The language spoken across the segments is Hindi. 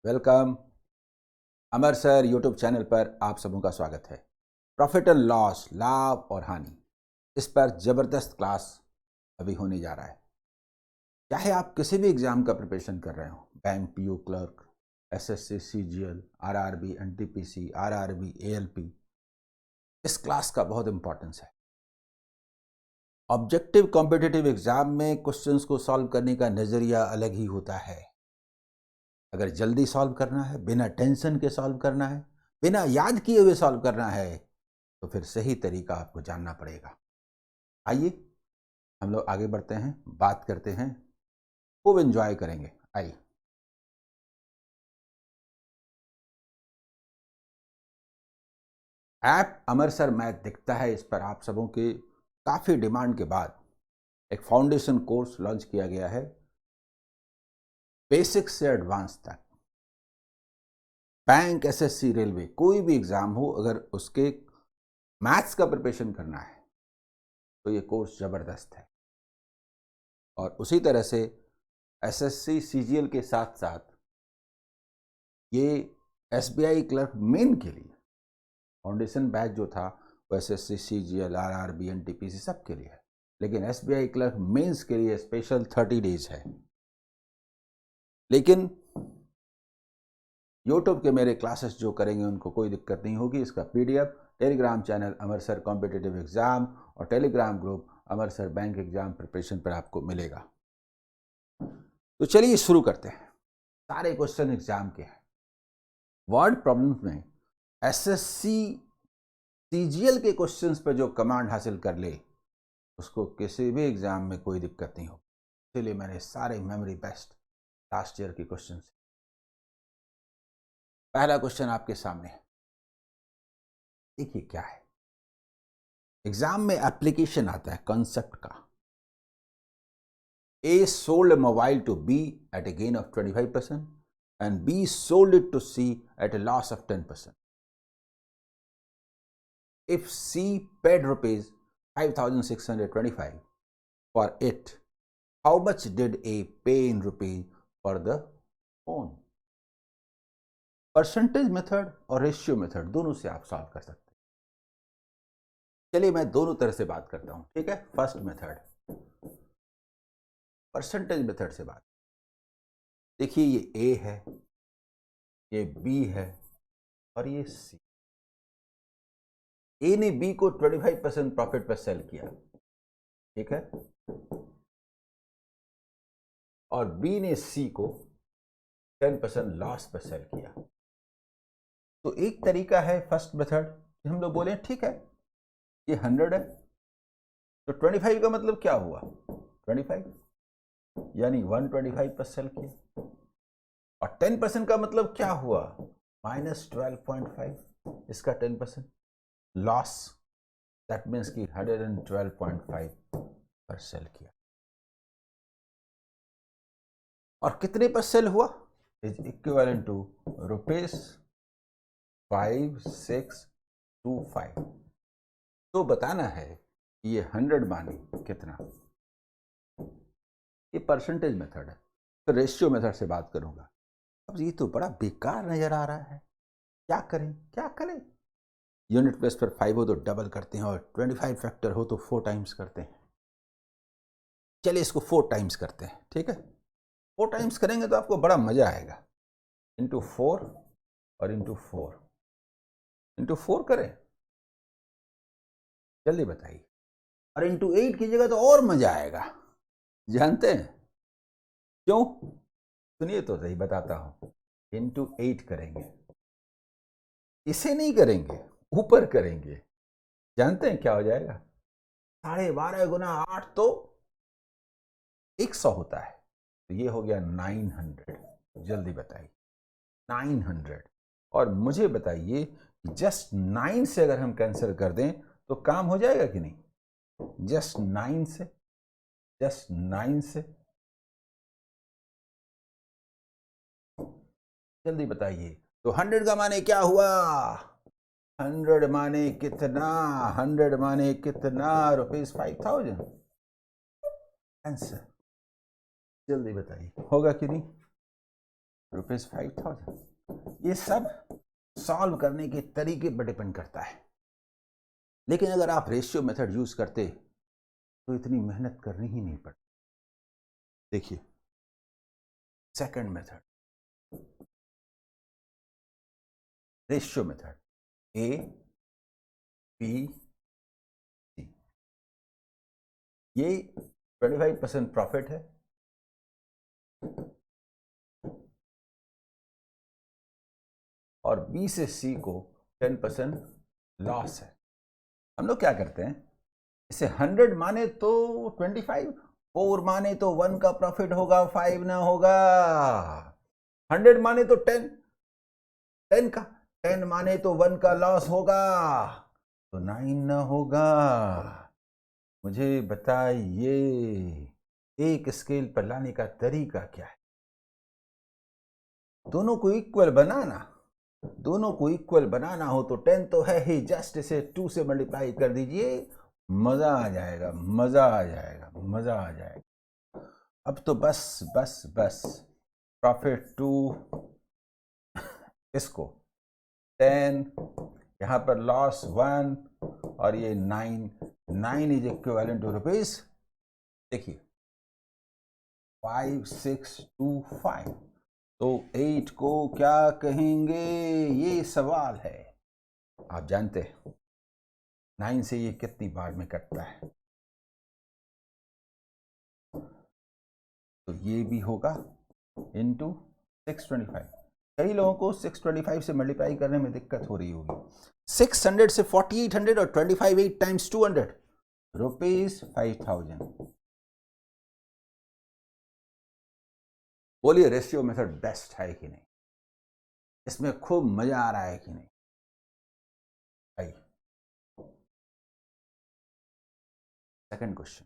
वेलकम। अमर सर यूट्यूब चैनल पर आप सबों का स्वागत है। प्रॉफिट एंड लॉस, लाभ और हानि, इस पर जबरदस्त क्लास अभी होने जा रहा है। चाहे आप किसी भी एग्जाम का प्रिपरेशन कर रहे हो, bank, PO clerk, SSC, CGL, RRB, NTPC, RRB, ALP, इस क्लास का बहुत इंपॉर्टेंस है। ऑब्जेक्टिव कॉम्पिटिटिव एग्जाम में क्वेश्चंस को सॉल्व करने का नजरिया अलग ही होता है। अगर जल्दी सॉल्व करना है, बिना टेंशन के सॉल्व करना है, बिना याद किए हुए सॉल्व करना है, तो फिर सही तरीका आपको जानना पड़ेगा। आइए हम लोग आगे बढ़ते हैं, बात करते हैं, खूब एंजॉय करेंगे। आइए। ऐप अमर सर मैथ दिखता है, इस पर आप सबों के काफ़ी डिमांड के बाद एक फाउंडेशन कोर्स लॉन्च किया गया है। बेसिक से एडवांस तक, बैंक, एसएससी, रेलवे, कोई भी एग्ज़ाम हो, अगर उसके मैथ्स का प्रिपरेशन करना है तो ये कोर्स ज़बरदस्त है। और उसी तरह से एसएससी, सीजीएल के साथ साथ ये एसबीआई क्लर्क मेन के लिए फाउंडेशन बैच जो था वो एसएससी, सीजीएल, आरआरबी, एनटीपीसी सब के लिए है, लेकिन एसबीआई क्लर्क मेंस के लिए स्पेशल 30 डेज है। लेकिन यूट्यूब के मेरे क्लासेस जो करेंगे उनको कोई दिक्कत नहीं होगी। इसका पीडीएफ टेलीग्राम चैनल अमर सर कॉम्पिटिटिव एग्जाम और टेलीग्राम ग्रुप अमर सर बैंक एग्जाम प्रिपरेशन पर आपको मिलेगा। तो चलिए शुरू करते हैं। सारे क्वेश्चन एग्जाम के हैं। वर्ड प्रॉब्लम्स में एसएससी, सीजीएल के क्वेश्चंस पर जो कमांड हासिल कर ले उसको किसी भी एग्जाम में कोई दिक्कत नहीं हो। इसलिए मैंने सारे मेमोरी बेस्ट लास्ट ईयर के क्वेश्चन। पहला क्वेश्चन आपके सामने है, देखिए क्या है। एग्जाम में एप्लीकेशन आता है कॉन्सेप्ट का। ए sold a mobile to B at a gain of 25% and B sold it to C at a loss of 10%. If C paid rupees 5,625 for it, how much did A pay in rupees for the phone? Percentage method और रेशियो मेथड दोनों से आप सॉल्व कर सकते हैं। चलिए मैं दोनों तरह से बात करता हूं, ठीक है। फर्स्ट मेथड, परसेंटेज मेथड से बात। देखिए ये ए है, ये बी है और ये सी। ए ने बी को 25% प्रॉफिट पर सेल किया, ठीक है, और बी ने सी को 10% लॉस पर सेल किया। तो एक तरीका है फर्स्ट मेथड, हम लोग बोले ठीक है ये 100 है तो 25 का मतलब क्या हुआ, 25 यानी 125 पर सेल किया, और 10% का मतलब क्या हुआ, -12.5, इसका 10% लॉस, दैट मीन्स कि 112.5 पर सेल किया। और कितने पर सेल हुआ, इज इक्विवेलेंट टू ₹5625। तो बताना है कि ये 100 माने कितना। ये परसेंटेज मेथड है। तो रेशियो मेथड से बात करूंगा। अब ये तो बड़ा बेकार नजर आ रहा है, क्या करें क्या करें। यूनिट प्लेस पर 5 हो तो डबल करते हैं और 25 फैक्टर हो तो 4 टाइम्स करते हैं। चलिए इसको 4 टाइम्स करते हैं, ठीक है। 4 टाइम्स करेंगे तो आपको बड़ा मजा आएगा। इंटू 4 और इंटू 4, इंटू 4 करें, जल्दी बताइए। और इंटू 8 कीजिएगा तो और मजा आएगा, जानते हैं क्यों, सुनिए तो सही बताता हूं। इंटू 8 करेंगे, इसे नहीं करेंगे, ऊपर करेंगे, जानते हैं क्या हो जाएगा, 12.5 गुना 8 तो 100 होता है, तो ये हो गया 900। जल्दी बताइए 900। और मुझे बताइए जस्ट 9 से अगर हम कैंसिल कर दें तो काम हो जाएगा कि नहीं, जस्ट 9 से, जस्ट 9 से, जल्दी बताइए। तो 100 का माने क्या हुआ, 100 माने कितना, 100 माने कितना, ₹5000 आंसर। जल्दी बताइए होगा कि नहीं। ₹5,000। ये सब सॉल्व करने के तरीके पर डिपेंड करता है, लेकिन अगर आप रेशियो मेथड यूज करते तो इतनी मेहनत करनी ही नहीं पड़ती। देखिए second method, ratio method, A B C, ये 25% प्रॉफिट है और B से C को 10% लॉस है। हम लोग क्या करते हैं, इसे 100 माने तो 25, 4 माने तो 1 का प्रॉफिट होगा, 5 ना होगा। 100 माने तो 10 का, 10 माने तो 1 का लॉस होगा, तो 9 ना होगा। मुझे बताइए एक स्केल पर लाने का तरीका क्या है? दोनों को इक्वल बनाना, दोनों को इक्वल बनाना हो तो 10 तो है ही, जस्ट इसे 2 से मल्टीप्लाई कर दीजिए, मजा आ जाएगा, मजा आ जाएगा, मजा आ जाएगा। अब तो बस बस बस प्रॉफिट 2, इसको 10, यहां पर लॉस 1 और ये 9 इज इक्विवेलेंट टू रुपीज, देखिए 5625। तो 8 को क्या कहेंगे, ये सवाल है। आप जानते हैं 9 से ये कितनी बार में कटता है, तो ये भी होगा इंटू 625। कई लोगों को 625 से मल्टीप्लाई करने में दिक्कत हो रही होगी। 600 से 4800 और 25 8 टाइम्स 200 रुपीज 5000। बोलिए रेशियो मेथड बेस्ट है कि नहीं, इसमें खूब मजा आ रहा है कि नहीं? आइए second question,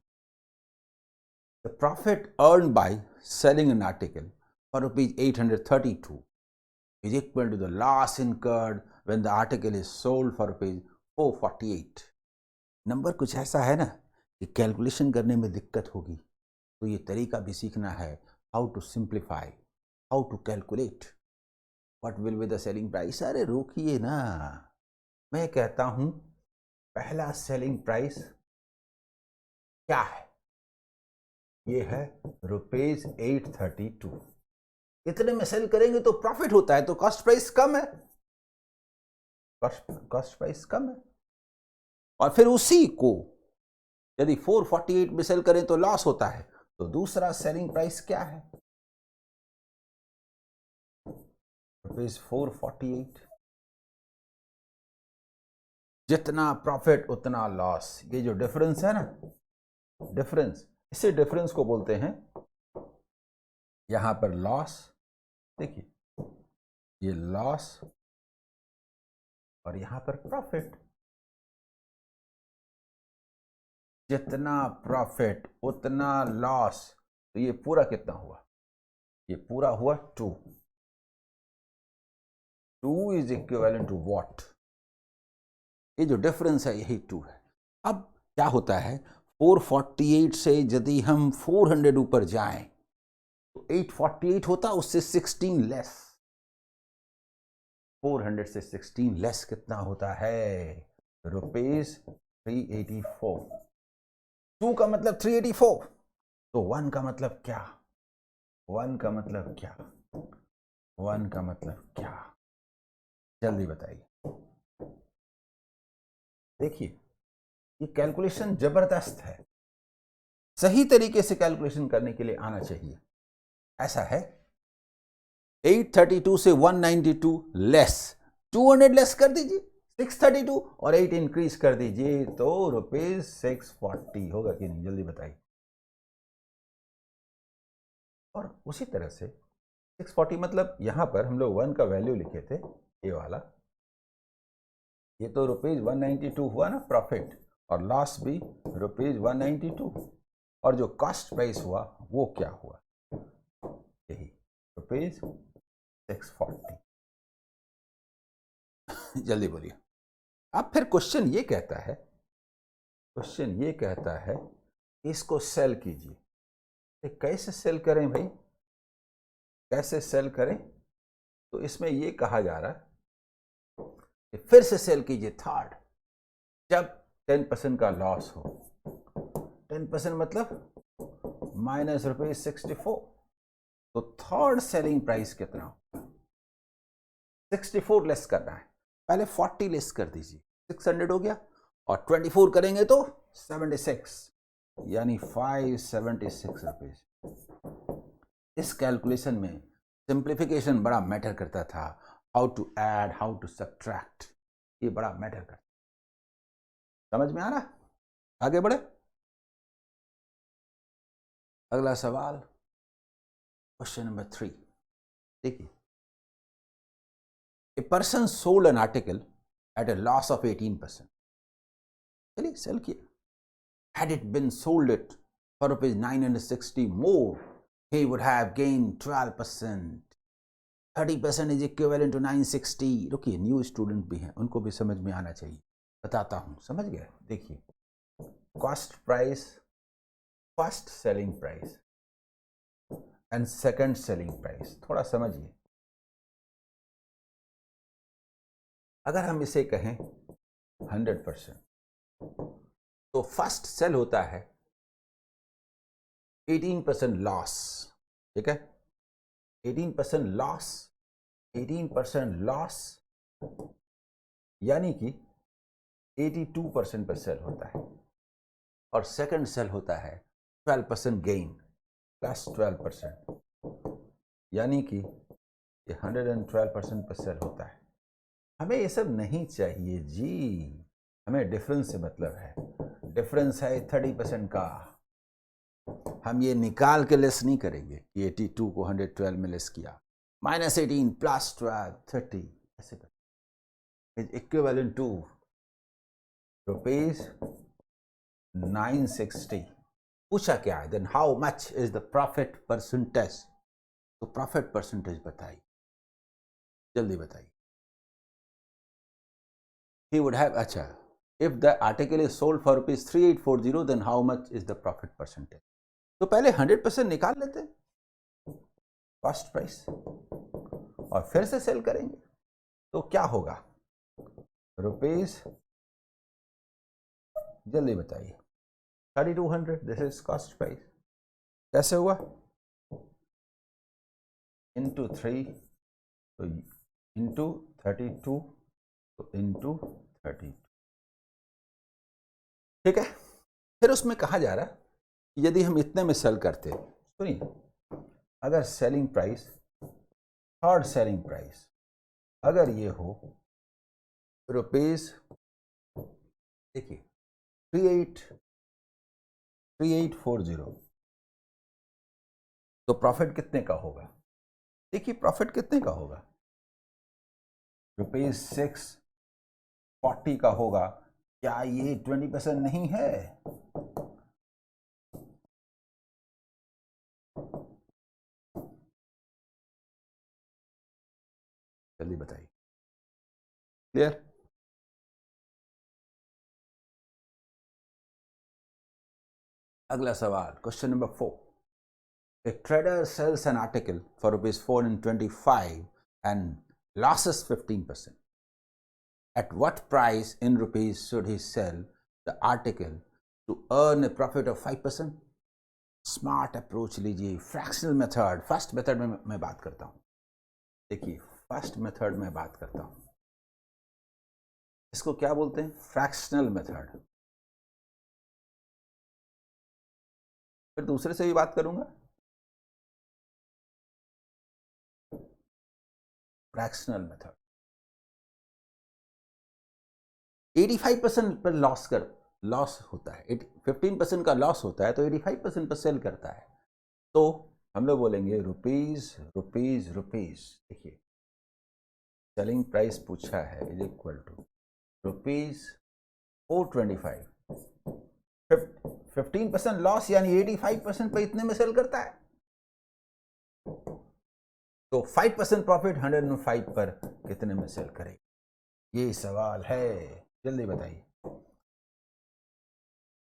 the profit earn by selling an article for ₹832 is equal to the loss incurred when the article is sold for ₹448। Number कुछ ऐसा है ना कि कैलकुलेशन करने में दिक्कत होगी, तो ये तरीका भी सीखना है, how to simplify, how to calculate what will be the selling price. अरे रोकिए ना, मैं कहता हूं पहला सेलिंग प्राइस क्या है, ये है ₹832। इतने में सेल करेंगे तो प्रॉफिट होता है, तो कॉस्ट प्राइस कम है, कॉस्ट प्राइस कम है। और फिर उसी को यदि 448 में सेल करें तो लॉस होता है, तो दूसरा सेलिंग प्राइस क्या है, ₹448। जितना प्रॉफिट उतना लॉस, ये जो डिफरेंस है ना, डिफरेंस, इसे डिफरेंस को बोलते हैं, यहां पर लॉस, देखिए ये लॉस और यहां पर प्रॉफिट। जितना प्रॉफिट उतना लॉस, तो ये पूरा कितना हुआ, ये पूरा हुआ 2 इज इक्विवेलेंट टू व्हाट, ये जो डिफरेंस है यही 2 है। अब क्या होता है, 448 से यदि हम 400 ऊपर जाएं तो 848 होता, उससे 16 लेस, 400 से 16 लेस कितना होता है, ₹384। 2 का मतलब 384, तो 1 का मतलब क्या, 1 का मतलब क्या, 1 का मतलब क्या, जल्दी बताइए। देखिए ये कैलकुलेशन जबरदस्त है, सही तरीके से कैलकुलेशन करने के लिए आना चाहिए। ऐसा है 832 से 192 लेस, 200 लेस कर दीजिए 632 और 8 इंक्रीज कर दीजिए, तो ₹640 होगा कि नहीं, जल्दी बताइए। और उसी तरह से 640 मतलब यहां पर हम लोग 1 का वैल्यू लिखे थे, ये वाला, ये तो ₹192 हुआ ना प्रॉफिट, और लॉस भी ₹192, और जो कॉस्ट प्राइस हुआ वो क्या हुआ, यही ₹640। जल्दी बोलिए। अब फिर क्वेश्चन ये कहता है, क्वेश्चन ये कहता है इसको सेल कीजिए। कैसे सेल करें भाई, कैसे सेल करें, तो इसमें ये कहा जा रहा है कि फिर से सेल कीजिए थर्ड, जब 10% का लॉस हो। 10% मतलब माइनस ₹64, तो थर्ड सेलिंग प्राइस कितना होगा? 64 लेस करना है, पहले 40 लेस कर दीजिए, 600 हो गया, और 24 करेंगे तो 76, यानी 576 रुपीज। इस कैलकुलेशन में सिंप्लीफिकेशन बड़ा मैटर करता था, how to add, how to subtract, ये बड़ा मैटर करता। समझ में आ रहा? आगे बढ़े। अगला सवाल, क्वेश्चन नंबर 3। देखिए, a person sold an article at a loss of 18%। चलिए सेल किया। Had it been sold it for ₹960 more, he would have gained 12%. 30% is equivalent to 960। रुकिए, न्यू स्टूडेंट भी हैं, उनको भी समझ में आना चाहिए, बताता हूं। समझ गए? देखिए, cost price, first selling price and second selling price, थोड़ा समझिए। अगर हम इसे कहें 100%, तो फर्स्ट सेल होता है 18% लॉस, ठीक है? 18% लॉस, 18% लॉस, यानी कि 82% पर सेल होता है, और सेकंड सेल होता है 12% गेन प्लस 12%, यानी कि ये 112% पर सेल होता है। हमें ये सब नहीं चाहिए जी, हमें डिफरेंस से मतलब है। डिफरेंस है 30% का, हम ये निकाल के लेस नहीं करेंगे कि 82 को 112 में लेस किया, -18 प्लस 12 30, ऐसे कर, इज इक्विवेलेंट टू ₹960। पूछा क्या है? Then how much is the profit percentage? तो प्रॉफिट परसेंटेज बताइए, जल्दी बताइए। ही वुड हैव, अच्छा, if the article is sold for ₹3840, then how much is the profit percentage? तो पहले 100% निकाल लेते हैं कॉस्ट प्राइस, और फिर से सेल करेंगे, तो क्या होगा? रुपीज, जल्दी बताइए, 3200, दिस इज कॉस्ट प्राइस। कैसे हुआ? इंटू 3, तो इंटू 32, तो इंटू 32, ठीक है? फिर उसमें कहा जा रहा है, यदि हम इतने में सेल करते, सुनिए, अगर selling price, third selling price अगर ये हो रुपीज, देखिए 3840, तो प्रॉफिट कितने का होगा? देखिए प्रॉफिट कितने का होगा? ₹640 का होगा। क्या ये 20% नहीं है? जल्दी बताइए, क्लियर? अगला सवाल, question number 4। A trader sells an article for ₹425 and losses 15%. At what price in rupees should he sell the article to earn a profit of 5%? Smart approach लीजिए, फ्रैक्शनल मेथड, फर्स्ट मेथड में मैं बात करता हूं। देखिए, फर्स्ट मेथड में बात करता हूं, इसको क्या बोलते हैं? Fractional method. फिर दूसरे से भी बात करूंगा, फ्रैक्शनल मेथड। 85% पर लॉस होता है, 15% का लॉस होता है, तो 85% पर सेल करता है, तो हम लोग बोलेंगे रुपीज रुपीज रुपीज। देखिए, सेलिंग प्राइस पूछा है इज इक्वल टू ₹425, 15% लॉस, यानी 85% पर इतने में सेल करता है, तो 5% प्रॉफिट 105 पर कितने में सेल करेगा? ये सवाल है, जल्दी बताइए।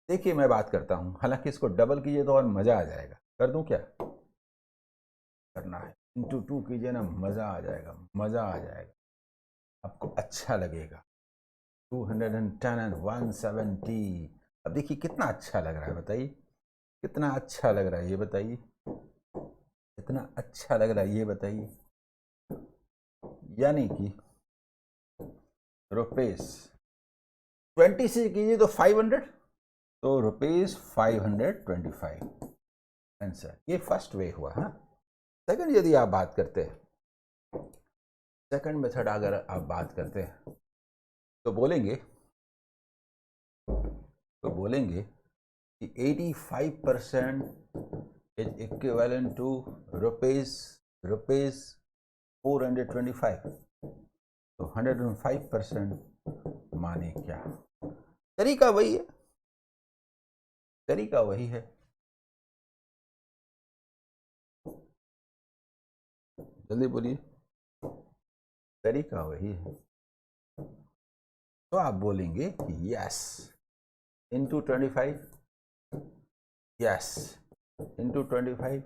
देखिए, मैं बात करता हूं, हालांकि इसको डबल कीजिए तो और मजा आ जाएगा। कर दूं क्या? करना है इंटू 2 कीजिए ना, मज़ा आ जाएगा, मज़ा आ जाएगा, आपको अच्छा लगेगा। 210 एंड 170। अब देखिए कितना अच्छा लग रहा है, बताइए कितना अच्छा लग रहा है, ये बताइए कितना अच्छा लग रहा है, ये बताइए। यानी कि रुपीस 20 से कीजिए तो 500, तो रुपीस 525 आंसर। ये फर्स्ट वे हुआ। हाँ, सेकंड यदि आप बात करते हैं, सेकंड मेथड अगर आप बात करते हैं तो बोलेंगे कि 85% इज इक्विवेलेंट टू रुपीस 425, तो 105% माने क्या? तरीका वही है, तरीका वही है। जल्दी बोलिए, तरीका वही है। तो आप बोलेंगे कि S into 25, S into 25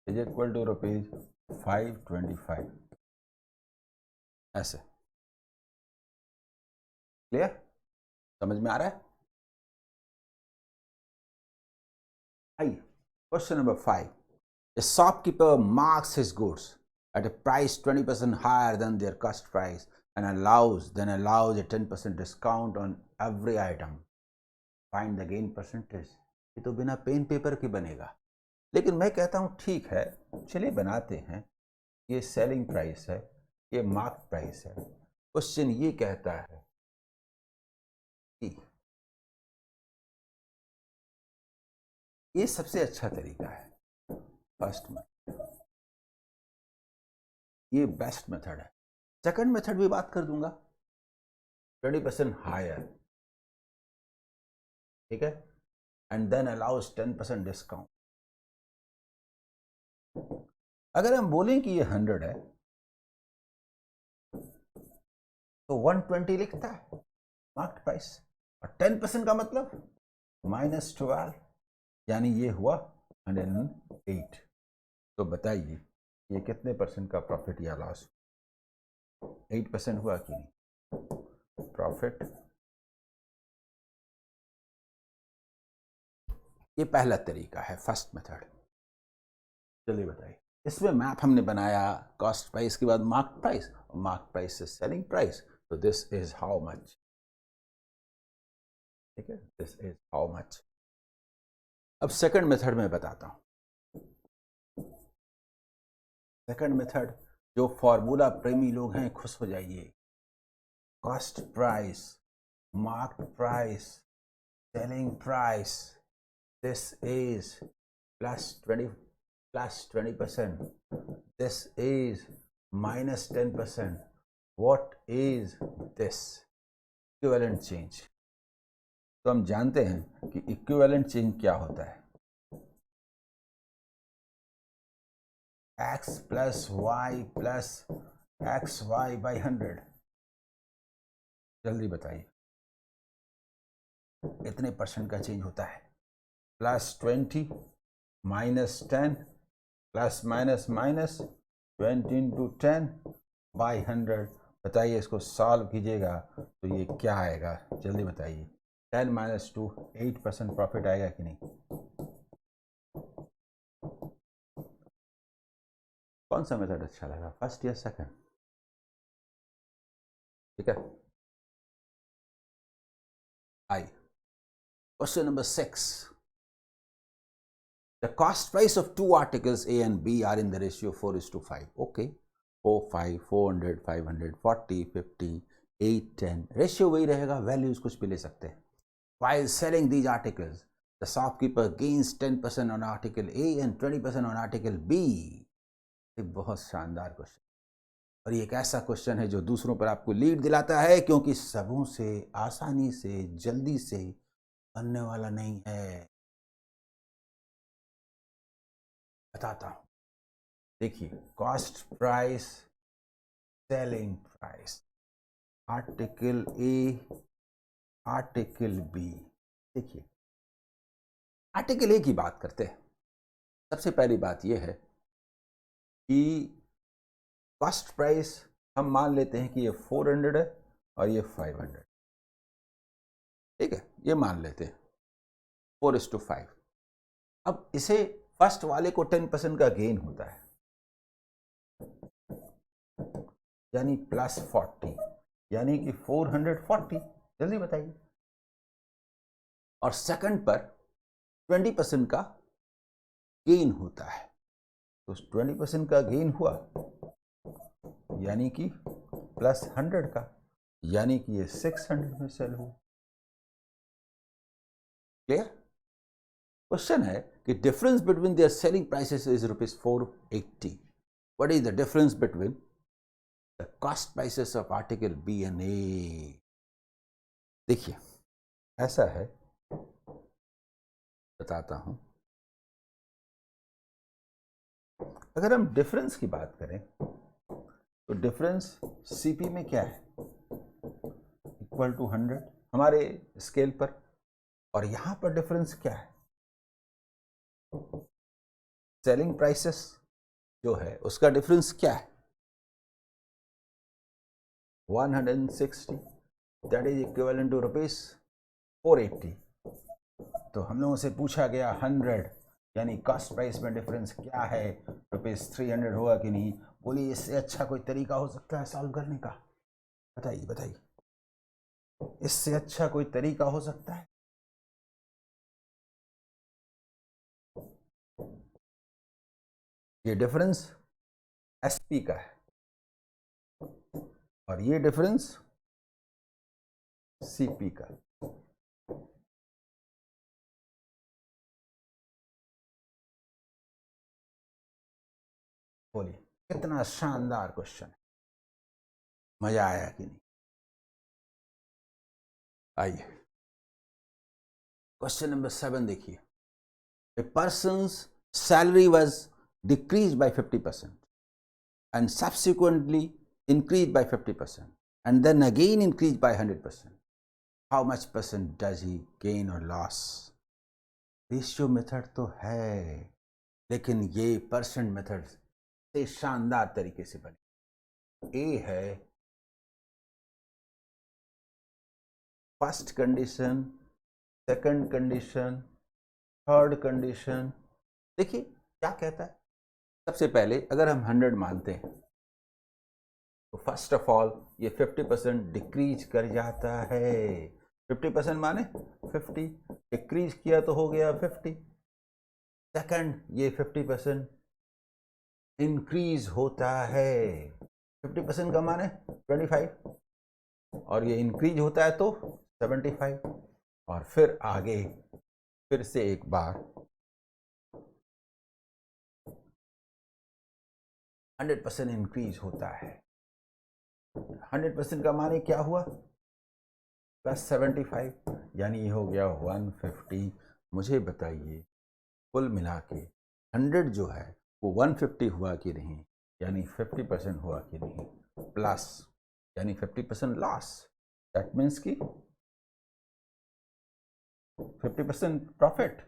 is equal to rupees 525। ऐसे क्लियर, समझ में आ रहा है? आइए question number 5। A shopkeeper marks his goods at a price 20% higher than their cost price and allows a 10% discount on every item. Find the gain percentage. ये तो बिना पेन पेपर के बनेगा, लेकिन मैं कहता हूँ ठीक है, चलिए बनाते हैं। ये सेलिंग प्राइस है, ये मार्क प्राइस है। क्वेश्चन ये कहता है कि ये सबसे अच्छा तरीका है, फर्स्ट में ये बेस्ट मेथड है। सेकंड मेथड भी बात कर दूंगा, 20% हायर, ठीक है, एंड देन अलाउज 10% डिस्काउंट। अगर हम बोलें कि ये 100 है तो 120 लिखता है मार्केट प्राइस, और 10% का मतलब -12, यानी ये हुआ 108। तो बताइए ये कितने परसेंट का प्रॉफिट या लॉस? 8% हुआ कि नहीं प्रॉफिट? ये पहला तरीका है, फर्स्ट मेथड। चलिए बताइए, इसमें मैप हमने बनाया कॉस्ट प्राइस के बाद मार्क प्राइस, और मार्क प्राइस से सेलिंग प्राइस, तो दिस इज हाउ मच, ठीक है, दिस इज हाउ मच। अब सेकंड मेथड में बताता हूं। सेकंड मेथड, जो फॉर्मूला प्रेमी लोग हैं खुश हो जाइए। Cost price, mark price, selling price, this is +20%, this is -10%, what is this? Equivalent change. तो हम जानते हैं कि इक्विवेलेंट चेंज क्या होता है, x + y + xy/100। जल्दी बताइए कितने परसेंट का चेंज होता है? +20 -10 ± -20 × 10/100। बताइए, इसको सॉल्व कीजिएगा तो ये क्या आएगा, जल्दी बताइए। 10 - 2 8% प्रॉफिट आएगा कि नहीं? कौन सा मेथड अच्छा लगा, फर्स्ट या सेकंड? ठीक है, आई question number 6। The cost price of two articles A and B are in the ratio 4:5. Okay, 4, 5, 400, 500, 40, 50, 8, 10। Ratio वही रहेगा, वैल्यूज कुछ भी ले सकते हैं। While selling these articles, the shopkeeper gains 10% on article A and 20% on article B. एक बहुत शानदार क्वेश्चन, और ये एक ऐसा क्वेश्चन है जो दूसरों पर आपको लीड दिलाता है, क्योंकि सबों से आसानी से जल्दी से बनने वाला नहीं है। बताता हूं, देखिए, cost price, selling price, article A, article B. देखिए, आर्टिकल ए की बात करते हैं। सबसे पहली बात यह है कि कॉस्ट प्राइस हम मान लेते हैं कि ये 400 है और ये 500, ठीक है, ये मान लेते हैं 4:5। अब इसे फर्स्ट वाले को 10% का गेन होता है, यानी +40, यानी कि 440। जल्दी बताइए। और सेकंड पर 20% का गेन होता है, तो 20% का गेन हुआ, यानी कि +100 का, यानी कि ये 600 में सेल हुआ। क्लियर? क्वेश्चन है कि difference between their selling prices is ₹480। What is the difference between the cost prices of article B and A? देखिए ऐसा है, बताता हूं। अगर हम डिफरेंस की बात करें तो डिफरेंस सीपी में क्या है, इक्वल टू 100 हमारे स्केल पर, और यहां पर डिफरेंस क्या है, सेलिंग प्राइसेस जो है उसका डिफरेंस क्या है, 160, दैट इज इक्विवेलेंट टू ₹480। तो हम लोगों से पूछा गया 100, यानी कॉस्ट प्राइस में डिफरेंस क्या है, ₹300 होगा कि नहीं। बोलिए इससे अच्छा कोई तरीका हो सकता है सॉल्व करने का? बताइए बताइए, इससे अच्छा कोई तरीका हो सकता है? ये डिफरेंस एसपी का है और ये डिफरेंस सीपी का। बोलिए कितना शानदार क्वेश्चन है, मजा आया कि नहीं? आइए क्वेश्चन नंबर 7 देखिए। A person's salary was decreased by 50% and subsequently increased by 50% and then again increased by 100%. How much percent does he gain or loss? Ratio method तो है, लेकिन ये परसेंट मेथड से शानदार तरीके से बने। ए है first condition, second condition, third condition. देखिए क्या कहता है। सबसे पहले अगर हम 100 मानते हैं तो फर्स्ट ऑफ ऑल ये 50% डिक्रीज कर जाता है। 50% माने 50, डिक्रीज किया तो हो गया 50। सेकंड ये 50% इंक्रीज होता है। 50% का माने 25, और ये इंक्रीज होता है तो 75, और फिर आगे फिर से एक बार 100% इंक्रीज होता है। 100% का माने क्या हुआ, +75, यानी ये हो गया 150। मुझे बताइए कुल मिला के 100 जो है वो 150 हुआ कि नहीं, यानी 50% हुआ कि नहीं, प्लस यानी 50% लॉस। दैट मीन्स कि 50% प्रॉफिट।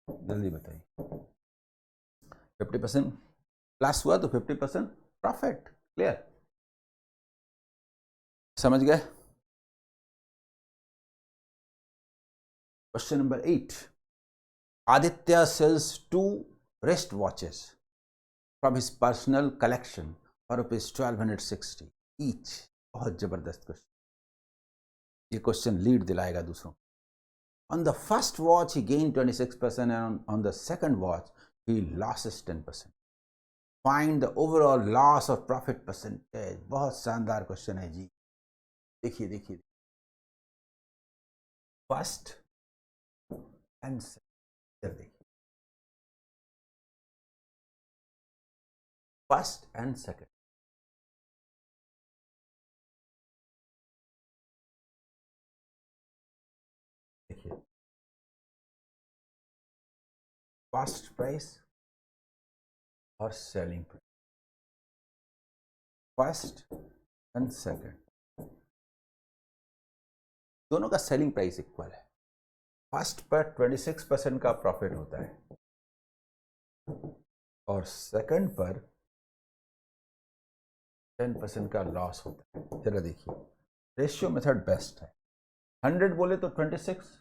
जल्दी बताइए, 50% प्लस हुआ तो 50% प्रॉफिट। क्लियर? समझ गए? Question number 8। Aditya sells 2 wrist watches from his personal collection for ₹1260 each। बहुत जबरदस्त क्वेश्चन, ये क्वेश्चन लीड दिलाएगा दूसरों। On the first watch he gained 26% and on the second watch he loses 10%. Find the overall loss or profit percentage। बहुत शानदार क्वेश्चन है जी। देखिए देखिए, फर्स्ट एंड सेकंड, देखिए फर्स्ट एंड सेकंड। देखिए कॉस्ट प्राइस और selling price, first and second दोनों का सेलिंग प्राइस इक्वल है। फर्स्ट पर 26% का प्रॉफिट होता है और सेकंड पर 10% का लॉस होता है। जरा देखिए, रेशियो मेथड बेस्ट है। 100 बोले तो 26,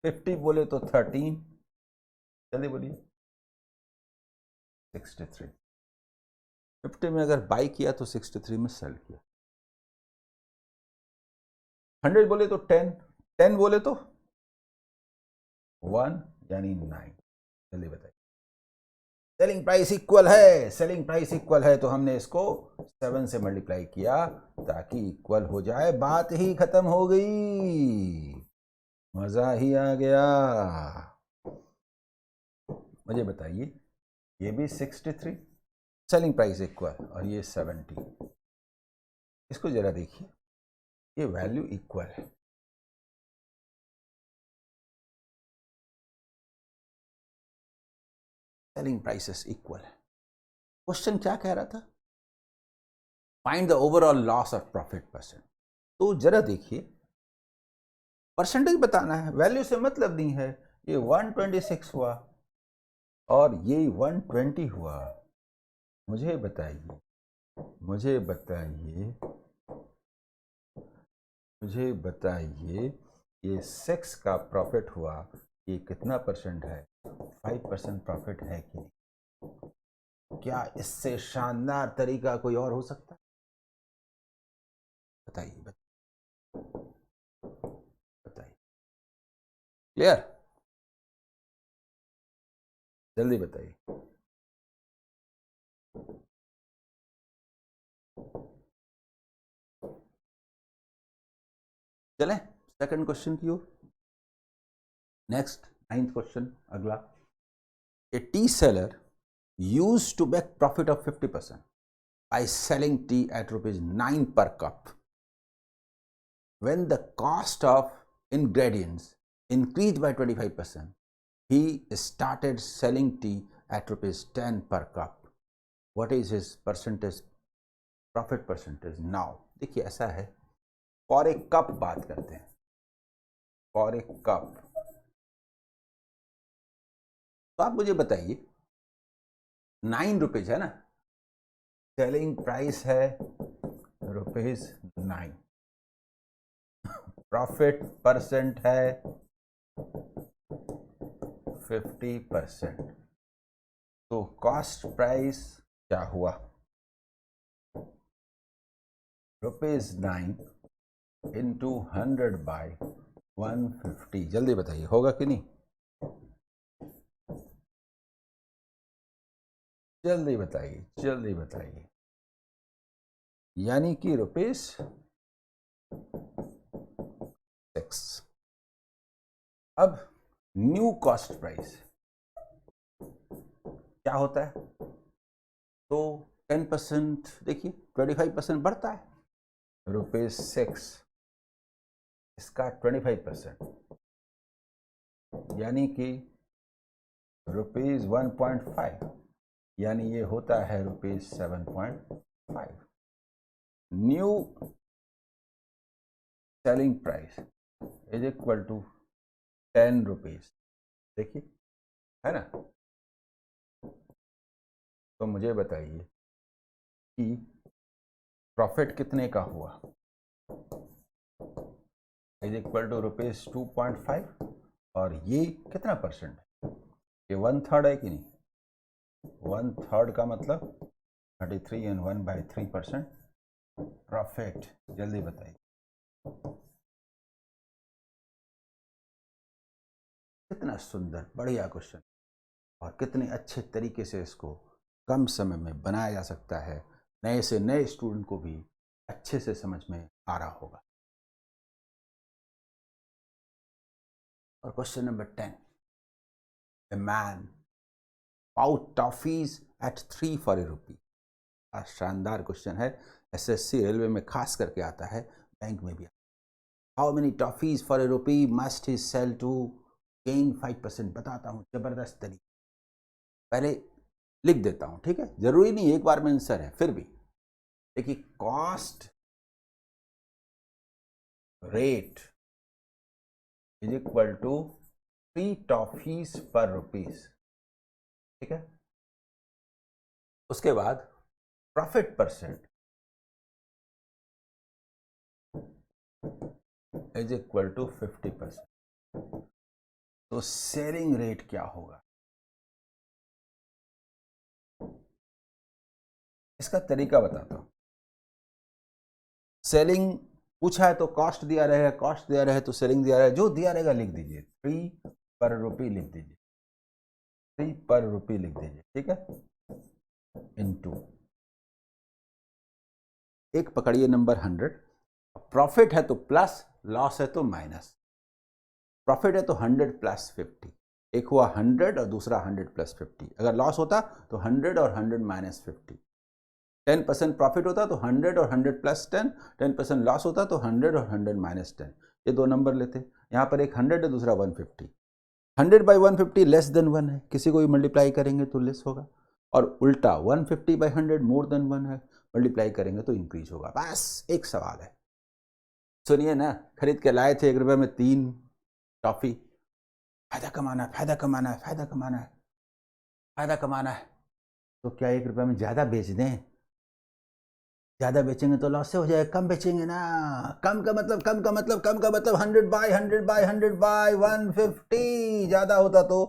50 बोले तो 13, जल्दी बोलिए 63। 50 में अगर बाई किया तो 63 में सेल किया। 100 बोले तो 10, 10 बोले तो 1 यानी 9। जल्दी बताइए, सेलिंग प्राइस इक्वल है, सेलिंग प्राइस इक्वल है तो हमने इसको 7 से मल्टीप्लाई किया ताकि इक्वल हो जाए, बात ही खत्म हो गई, मजा ही आ गया। मुझे बताइए, ये भी 63, सेलिंग प्राइस इक्वल, और ये 70। इसको जरा देखिए, ये वैल्यू इक्वल है। सेलिंग प्राइसेस इक्वल है। क्वेश्चन क्या कह रहा था? Find the overall loss of profit percent. तो जरा देखिए, परसेंटेज बताना है, वैल्यू से मतलब नहीं है। ये 126 हुआ और ये 120 हुआ। मुझे बताइए, मुझे बताइए, मुझे बताइए, ये 6 का प्रॉफिट हुआ, ये कितना परसेंट है? 5% प्रॉफिट है कि नहीं? क्या इससे शानदार तरीका कोई और हो सकता है? बताइए बताइए, क्लियर? जल्दी बताइए। चलें सेकंड क्वेश्चन की ओर। नेक्स्ट 9th क्वेश्चन, अगला। A tea seller used to make profit of 50% by selling tea at ₹9 per cup. When the cost of ingredients increased by 25%, he started selling tea at ₹10 per cup. What is his percentage, profit percentage now? देखिए ऐसा है, फॉर ए कप बात करते हैं, फॉर ए कप। तो आप मुझे बताइए, 9 रुपीज है ना, सेलिंग प्राइस है ₹9, प्रॉफिट परसेंट है 50%। तो कॉस्ट प्राइस क्या हुआ? ₹9 इंटू 100 बाय 150। जल्दी बताइए, होगा कि नहीं? जल्दी बताइए, जल्दी बताइए। यानी कि ₹6। अब न्यू कॉस्ट प्राइस क्या होता है? तो 10%, देखिए 25% बढ़ता है, ₹6, इसका 25%, यानी कि ₹1.5, यानी ये होता है ₹7.5। New selling price is equal to 10 rupees. देखिए, है ना? तो मुझे बताइए कि प्रॉफिट कितने का हुआ? इज इक्वल टू ₹2.5, और ये कितना परसेंट है? ये 1/3 है कि नहीं? 1/3 का मतलब 33 एंड 1/3% प्रॉफिट। जल्दी बताइए। कितना सुंदर, बढ़िया क्वेश्चन, और कितने अच्छे तरीके से इसको कम समय में बनाया जा सकता है। नए से नए स्टूडेंट को भी अच्छे से समझ में आ रहा होगा। और question number 10, a man bought toffees at 3 for ₹1। शानदार क्वेश्चन है, एसएससी रेलवे में खास करके आता है, बैंक में भी। How many toffees for ₹1 must he sell to gain 5%? बताता हूँ, जबरदस्त तरीके। पहले लिख देता हूँ, ठीक है? जरूरी नहीं एक बार में आंसर है, फिर भी देखिए, cost rate is equal to 3 toffees पर ₹1, ठीक है? उसके बाद profit percent is equal to 50%। तो सेलिंग रेट क्या होगा? इसका तरीका बताता हूं। सेलिंग पूछा है तो कॉस्ट दिया रहेगा, कॉस्ट दिया रहे तो सेलिंग दिया रहेगा, जो दिया रहेगा लिख दीजिए, 3 पर रुपी लिख दीजिए, 3 पर रुपी लिख दीजिए, ठीक है, इनटू एक पकड़िए नंबर 100, प्रॉफिट है तो प्लस, लॉस है तो माइनस। प्रॉफिट है तो 100 प्लस 50, एक हुआ 100 और दूसरा 100 प्लस 50। अगर लॉस होता तो 100 और 100 माइनस 50। 10% प्रॉफिट होता तो 100 और 100 प्लस 10, 10% लॉस होता तो 100 और 100 माइनस 10। ये दो नंबर लेते, यहाँ पर एक 100 है दूसरा 150। 100 बाई 150 लेस देन 1 है, किसी को भी मल्टीप्लाई करेंगे तो लेस होगा, और उल्टा 150 बाई 100 मोर देन 1 है, मल्टीप्लाई करेंगे तो इंक्रीज होगा। बस एक सवाल है, सुनिए ना, खरीद के लाए थे 1 रुपये में 3 टॉफी, फायदा कमाना है, फायदा कमाना है, फायदा कमाना है, फायदा कमाना है, तो क्या 1 रुपये में ज़्यादा बेच दें? ज़्यादा बेचेंगे तो लॉस से हो जाएगा, कम बेचेंगे ना। कम का मतलब 100 बाई 100 बाई 100 बाई 150, ज़्यादा होता तो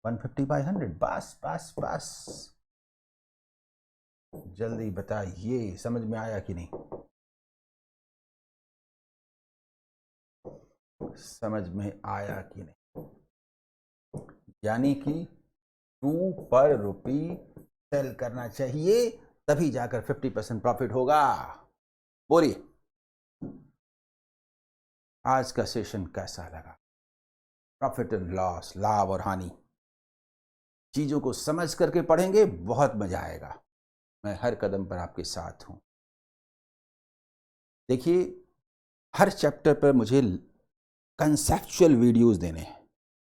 150 बाई 100। बस बस बस, जल्दी बताइए, समझ में आया कि नहीं? समझ में आया कि नहीं? यानी कि 2 पर रुपी सेल करना चाहिए, तभी जाकर 50% प्रॉफिट होगा। बोलिए, आज का सेशन कैसा लगा? प्रॉफिट एंड लॉस, लाभ और हानि, चीजों को समझ करके पढ़ेंगे, बहुत मजा आएगा। मैं हर कदम पर आपके साथ हूं। देखिए, हर चैप्टर पर मुझे कंसेप्चुअल वीडियोस देने हैं।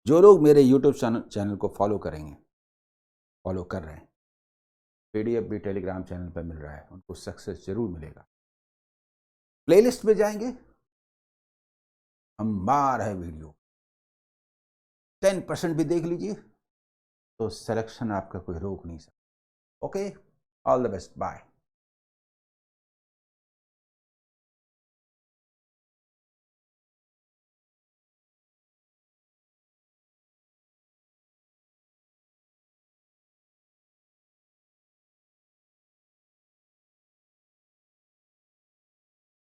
जो लोग मेरे यूट्यूब चैनल को फॉलो करेंगे, फॉलो कर रहे हैं, पीडीएफ भी टेलीग्राम चैनल पर मिल रहा है, उनको सक्सेस जरूर मिलेगा। प्लेलिस्ट में जाएंगे, अंबार है वीडियो, 10% भी देख लीजिए तो सिलेक्शन आपका कोई रोक नहीं सकता। Okay, all the best, bye.